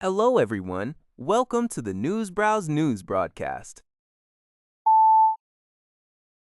Hello, everyone. Welcome to the Newsbrowse News broadcast.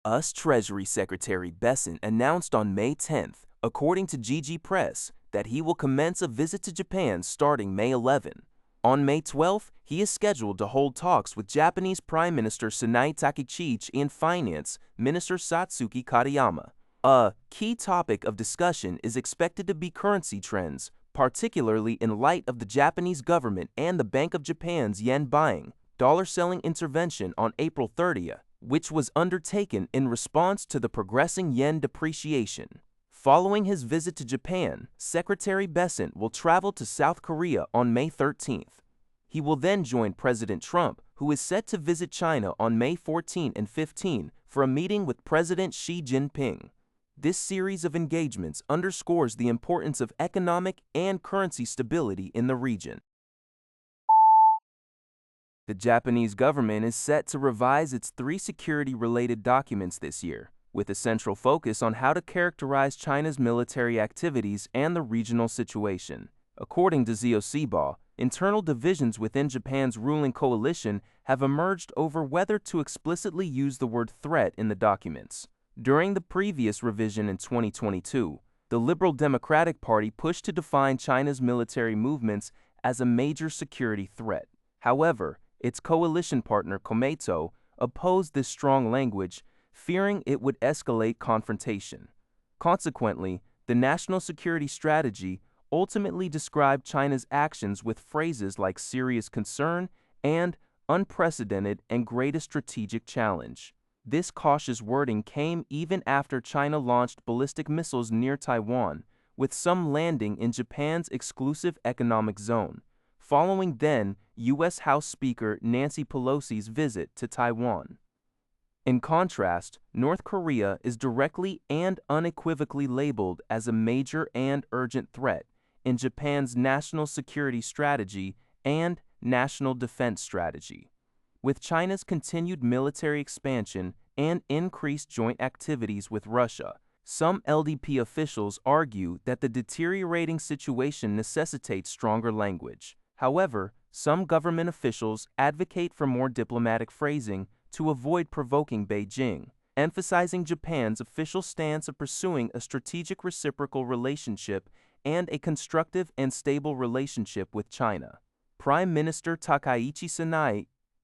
US Treasury Secretary Besant announced on May 10th, according to GG Press, that he will commence a visit to Japan starting May 11. On May 12th, he is scheduled to hold talks with Japanese Prime Minister Takaichi and Finance Minister Satsuki Katayama. A key topic of discussion is expected to be currency trends, particularly in light of the Japanese government and the Bank of Japan's yen buying, dollar selling intervention on April 30th, which was undertaken in response to the progressing yen depreciation. Following his visit to Japan, Secretary Besant will travel to South Korea on May 13th. He will then join President Trump, who is set to visit China on May 14 and 15 for a meeting with President Xi Jinping. This series of engagements underscores the importance of economic and currency stability in the region. The Japanese government is set to revise its 3 security-related documents this year, with a central focus on how to characterize China's military activities and the regional situation. According to Ziobro, internal divisions within Japan's ruling coalition have emerged over whether to explicitly use the word threat in the documents. During the previous revision in 2022, the Liberal Democratic Party pushed to define China's military movements as a major security threat. However, its coalition partner Komeito opposed this strong language, fearing it would escalate confrontation. Consequently, the National Security Strategy ultimately described China's actions with phrases like serious concern and unprecedented and greatest strategic challenge. This cautious wording came even after China launched ballistic missiles near Taiwan, with some landing in Japan's exclusive economic zone, following then U.S. House Speaker Nancy Pelosi's visit to Taiwan. In contrast, North Korea is directly and unequivocally labeled as a major and urgent threat in Japan's National Security Strategy and National Defense Strategy. With China's continued military expansion and increased joint activities with Russia, some LDP officials argue that the deteriorating situation necessitates stronger language. However, some government officials advocate for more diplomatic phrasing to avoid provoking Beijing, emphasizing Japan's official stance of pursuing a strategic reciprocal relationship and a constructive and stable relationship with China. Prime Minister Takaichi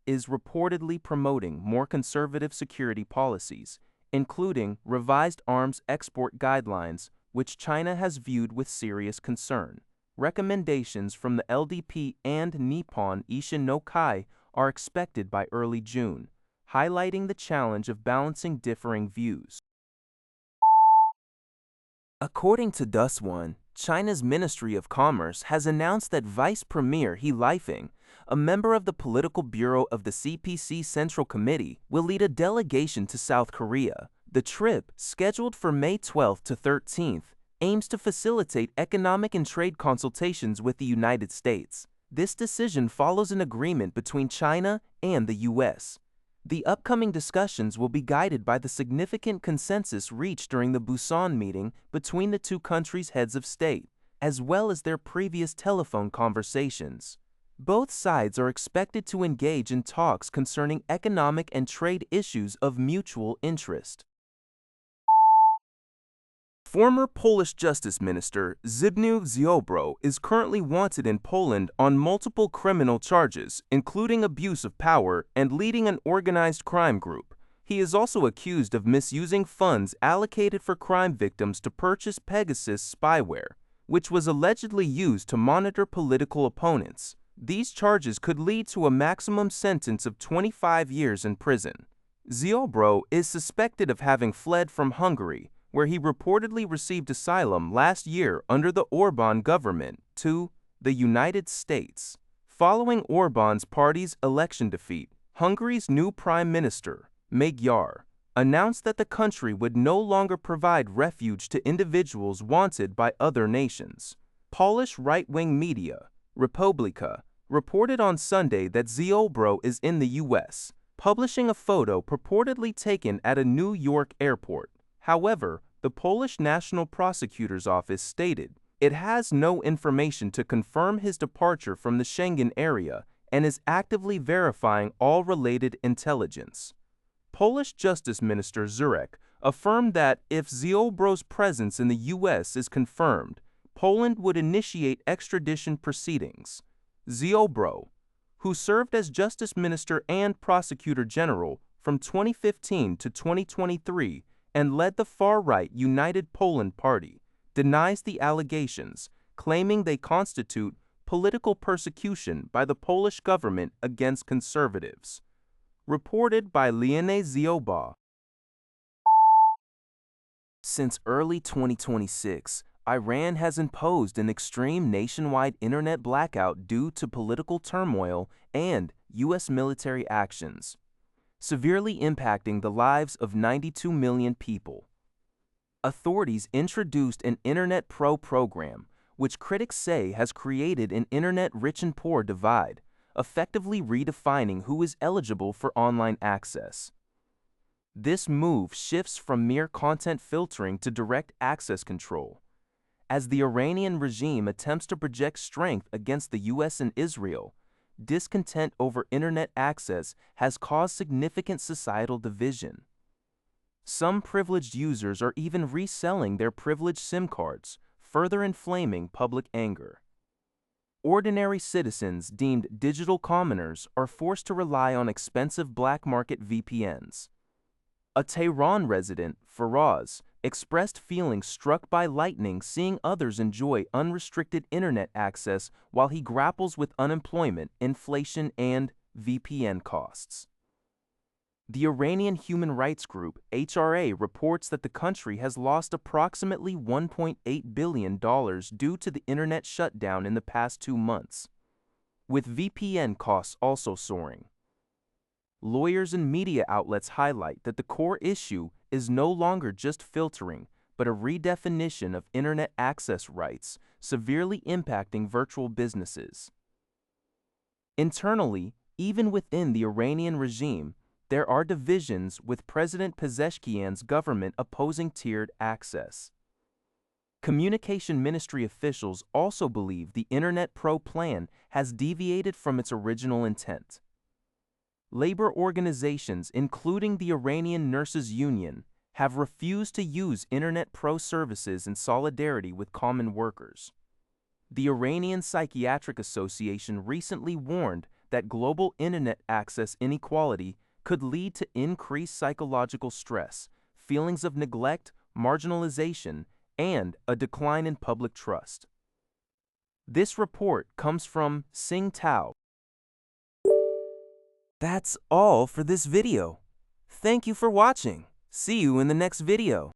is reportedly promoting more conservative security policies, including revised arms export guidelines, which China has viewed with serious concern. Recommendations from the LDP and Nippon Ishin no Kai are expected by early June, highlighting the challenge of balancing differing views. According to DUS1, China's Ministry of Commerce has announced that Vice Premier Lifeng, a member of the Political Bureau of the CPC Central Committee, will lead a delegation to South Korea. The trip, scheduled for May 12th to 13th, aims to facilitate economic and trade consultations with the United States. This decision follows an agreement between China and the U.S. The upcoming discussions will be guided by the significant consensus reached during the Busan meeting between the two countries' heads of state, as well as their previous telephone conversations. Both sides are expected to engage in talks concerning economic and trade issues of mutual interest. Former Polish Justice Minister Zbigniew Ziobro is currently wanted in Poland on multiple criminal charges, including abuse of power and leading an organized crime group. He is also accused of misusing funds allocated for crime victims to purchase Pegasus spyware, which was allegedly used to monitor political opponents. These charges could lead to a maximum sentence of 25 years in prison. Ziobro is suspected of having fled from Hungary, where he reportedly received asylum last year under the Orbán government, to the United States. Following Orbán's party's election defeat, Hungary's new Prime Minister, Magyar, announced that the country would no longer provide refuge to individuals wanted by other nations. Polish right-wing media, Republika, reported on Sunday that Ziobro is in the U.S., publishing a photo purportedly taken at a New York airport. However, the Polish National Prosecutor's Office stated It has no information to confirm his departure from the Schengen area and is actively verifying all related intelligence. Polish Justice Minister Żurek affirmed that if Ziobro's presence in the U.S. is confirmed, Poland would initiate extradition proceedings. Ziobro, who served as Justice Minister and Prosecutor General from 2015 to 2023 and led the far-right United Poland Party, denies the allegations, claiming they constitute political persecution by the Polish government against conservatives. Reported by Ziobro. Since early 2026, Iran has imposed an extreme nationwide internet blackout due to political turmoil and U.S. military actions, severely impacting the lives of 92 million people. Authorities introduced an Internet Pro program, which critics say has created an internet rich and poor divide, effectively redefining who is eligible for online access. This move shifts from mere content filtering to direct access control. As the Iranian regime attempts to project strength against the U.S. and Israel, discontent over internet access has caused significant societal division. Some privileged users are even reselling their privileged SIM cards, further inflaming public anger. Ordinary citizens deemed digital commoners are forced to rely on expensive black market VPNs. A Tehran resident, Faraz, expressed feelings struck by lightning seeing others enjoy unrestricted internet access while he grapples with unemployment, inflation, and VPN costs. The Iranian human rights group HRA reports that the country has lost approximately $1.8 billion due to the internet shutdown in the past 2 months, with VPN costs also soaring. Lawyers and media outlets highlight that the core issue is no longer just filtering, but a redefinition of internet access rights, severely impacting virtual businesses. Internally, even within the Iranian regime, there are divisions, with President Pezeshkian's government opposing tiered access. Communication Ministry officials also believe the Internet Pro plan has deviated from its original intent. Labor organizations, including the Iranian Nurses Union, have refused to use Internet Pro services in solidarity with common workers. The Iranian Psychiatric Association recently warned that global internet access inequality could lead to increased psychological stress, feelings of neglect, marginalization, and a decline in public trust. This report comes from Sing Tao. That's all for this video. Thank you for watching. See you in the next video.